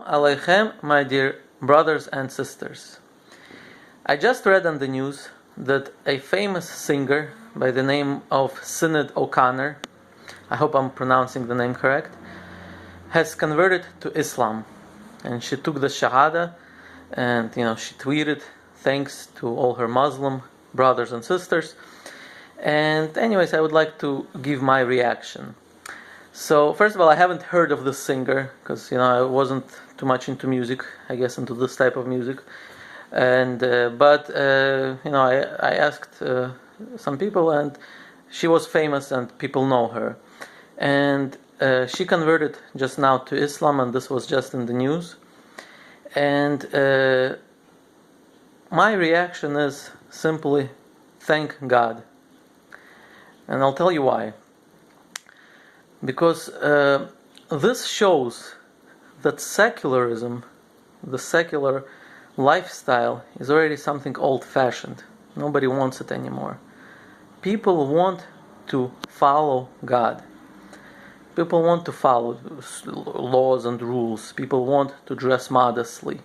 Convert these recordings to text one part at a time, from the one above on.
Aleichem, my dear brothers and sisters. I just read on the news that a famous singer by the name of Sinead O'Connor, I hope I'm pronouncing the name correct, has converted to Islam. And she took the Shahada and she tweeted thanks to all her Muslim brothers and sisters. And anyways, I would like to give my reaction. So first of all, I haven't heard of this singer because I wasn't too much into music, I guess, into this type of music. And I asked some people, and she was famous, and people know her. And she converted just now to Islam, and this was just in the news. And my reaction is simply, thank God. And I'll tell you why. Because this shows that secularism, the secular lifestyle, is already something old-fashioned. Nobody wants it anymore. People want to follow God. People want to follow laws and rules. People want to dress modestly.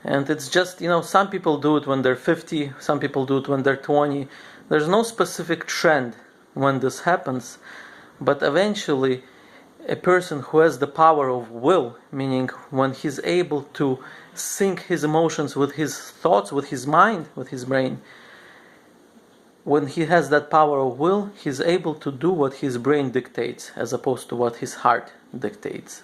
And it's just, some people do it when they're 50, some people do it when they're 20. There's no specific trend when this happens. But eventually, a person who has the power of will, meaning when he's able to sync his emotions with his thoughts, with his mind, with his brain, when he has that power of will, he's able to do what his brain dictates as opposed to what his heart dictates.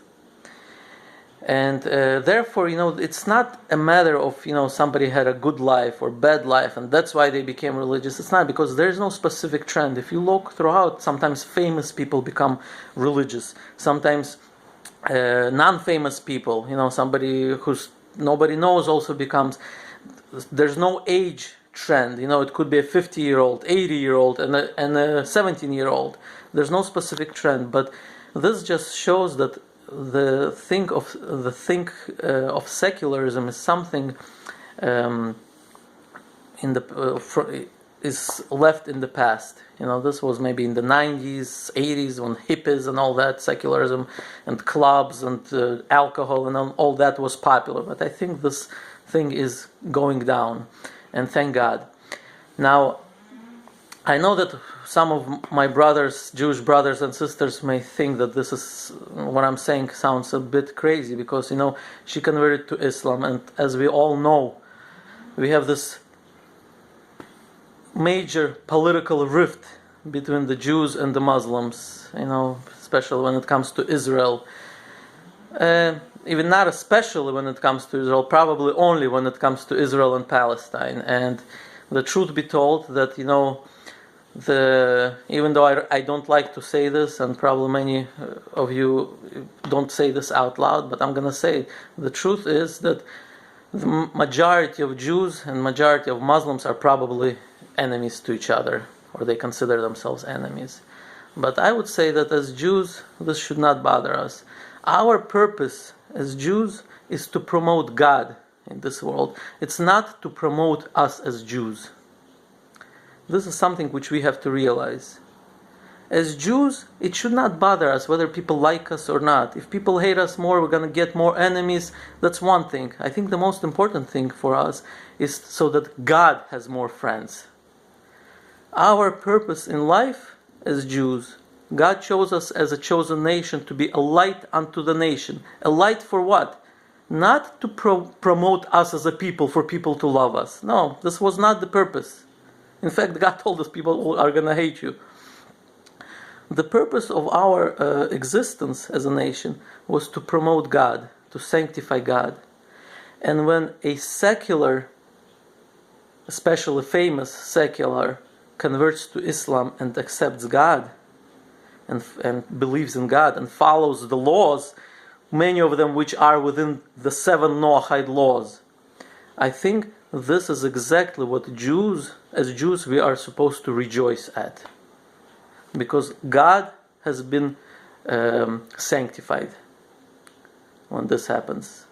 And therefore, it's not a matter of, somebody had a good life or bad life and that's why they became religious. It's not, because there's no specific trend. If you look throughout, sometimes famous people become religious. Sometimes non-famous people, somebody who's nobody knows also becomes. There's no age trend. It could be a 50-year-old, 80-year-old, and a 17-year-old. There's no specific trend. But this just shows that the think of secularism is something is left in the past. This was maybe in the 90s, 80s, when hippies and all that, secularism and clubs and alcohol and all that was popular. But I think this thing is going down, and thank God. Now, I know that some of my brothers, Jewish brothers and sisters, may think that this is, what I'm saying sounds a bit crazy, because, she converted to Islam, and as we all know, we have this major political rift between the Jews and the Muslims, especially when it comes to Israel. Even not especially when it comes to Israel, probably only when it comes to Israel and Palestine. And the truth be told that, even though I don't like to say this, and probably many of you don't say this out loud, but I'm going to say it. The truth is that the majority of Jews and majority of Muslims are probably enemies to each other, or they consider themselves enemies. But I would say that as Jews, this should not bother us. Our purpose as Jews is to promote God in this world. It's not to promote us as Jews. This is something which we have to realize. As Jews, it should not bother us whether people like us or not. If people hate us more, we're going to get more enemies. That's one thing. I think the most important thing for us is so that God has more friends. Our purpose in life as Jews, God chose us as a chosen nation to be a light unto the nation. A light for what? Not to promote us as a people, for people to love us. No, this was not the purpose. In fact, God told us people are going to hate you. The purpose of our existence as a nation was to promote God, to sanctify God. And when a secular, especially famous secular, converts to Islam and accepts God and believes in God and follows the laws, many of them which are within the 7 Noahide laws, I think this is exactly what as Jews, we are supposed to rejoice at. Because God has been sanctified when this happens.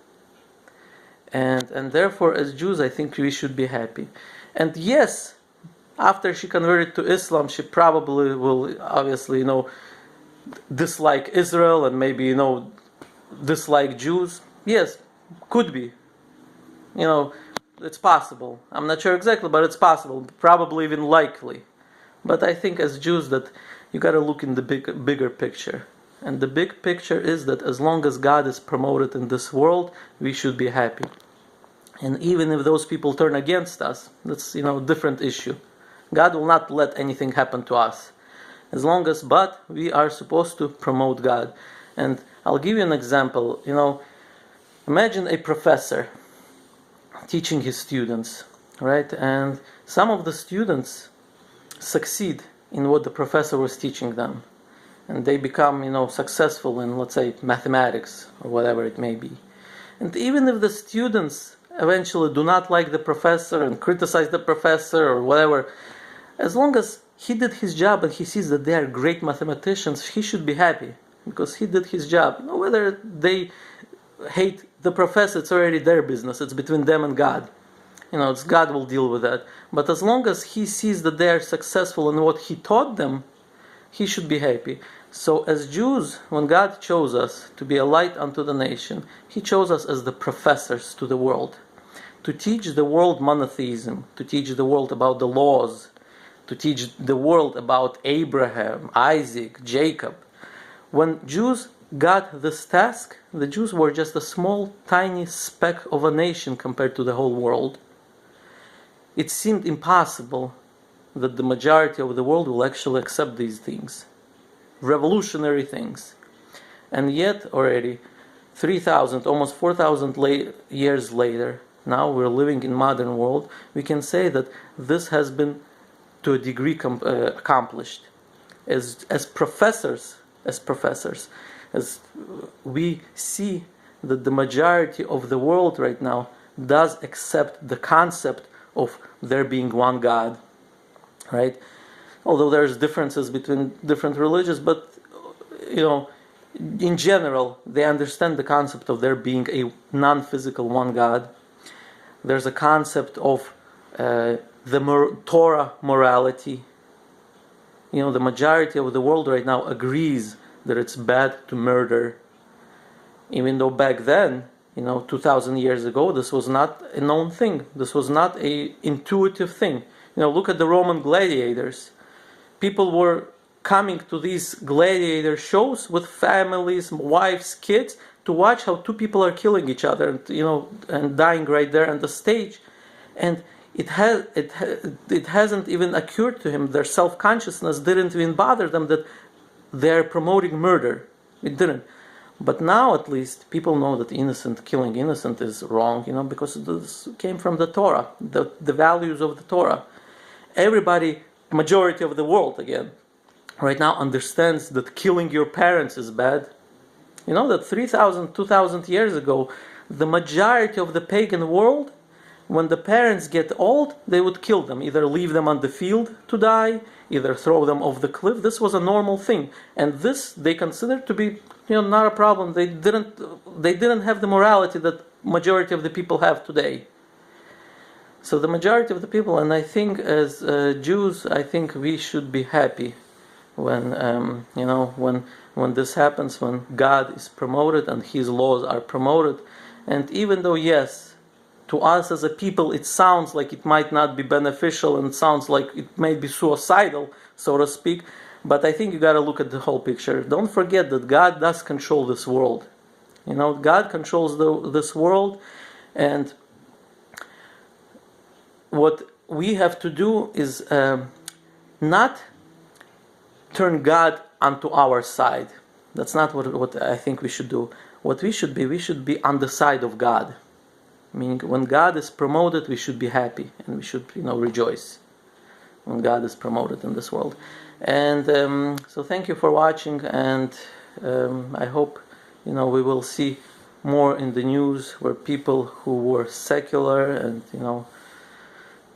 And therefore, as Jews, I think we should be happy. And yes, after she converted to Islam, she probably will obviously, dislike Israel and maybe, dislike Jews. yes, could be. You know, it's possible. I'm not sure exactly, but it's possible. Probably even likely. But I think as Jews that you got to look in the bigger picture. And the big picture is that as long as God is promoted in this world, we should be happy. And even if those people turn against us, that's a different issue. God will not let anything happen to us. As long as, but we are supposed to promote God. And I'll give you an example. Imagine a professor teaching his students, right? And some of the students succeed in what the professor was teaching them. And they become, successful in, let's say, mathematics or whatever it may be. And even if the students eventually do not like the professor and criticize the professor or whatever, as long as he did his job and he sees that they are great mathematicians, he should be happy because he did his job. Whether they hate the professor, it's already their business. It's between them and God. It's God will deal with that. But as long as he sees that they are successful in what he taught them, he should be happy. So as Jews, when God chose us to be a light unto the nation, he chose us as the professors to the world, to teach the world monotheism, to teach the world about the laws, to teach the world about Abraham, Isaac, Jacob. When Jews got this task, the Jews were just a small, tiny speck of a nation compared to the whole world. It seemed impossible that the majority of the world will actually accept these things, revolutionary things. And yet already 3,000, almost 4,000 years later, now we're living in modern world, we can say that this has been to a degree accomplished. As professors, as we see that the majority of the world right now does accept the concept of there being one God, right? Although there's differences between different religions, but in general, they understand the concept of there being a non-physical one God. There's a concept of Torah morality. The majority of the world right now agrees that it's bad to murder, even though back then, 2,000 years ago, this was not a known thing. This was not a intuitive thing. Look at the Roman gladiators. People were coming to these gladiator shows with families, wives, kids, to watch how two people are killing each other and dying right there on the stage. And it hasn't even occurred to him, their self-consciousness didn't even bother them that they're promoting murder. It didn't. But now at least people know that killing innocent is wrong, because this came from the Torah, the values of the Torah. Everybody, majority of the world again, right now understands that killing your parents is bad. That 3,000, 2,000 years ago, the majority of the pagan world, when the parents get old, they would kill them, either leave them on the field to die, either throw them off the cliff. This was a normal thing, and this they considered to be, not a problem. They didn't have the morality that majority of the people have today. So the majority of the people, and I think as Jews, I think we should be happy when when this happens, when God is promoted and His laws are promoted, and even though yes, to us as a people, it sounds like it might not be beneficial and sounds like it may be suicidal, so to speak. But I think you got to look at the whole picture. Don't forget that God does control this world. God controls this world, and what we have to do is not turn God onto our side. That's not what I think we should do. What we should be on the side of God. Meaning, when God is promoted, we should be happy and we should, rejoice when God is promoted in this world. And so, thank you for watching, and I hope, we will see more in the news where people who were secular and,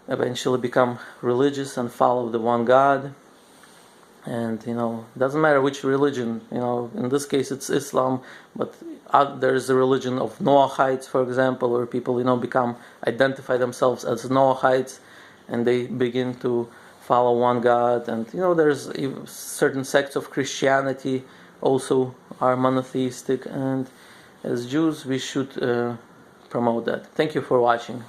eventually become religious and follow the one God. And doesn't matter which religion. In this case it's Islam, but there's a religion of Noahites, for example, where people identify themselves as Noahites, and they begin to follow one God. And there's certain sects of Christianity also are monotheistic, and as Jews, we should promote that. Thank you for watching.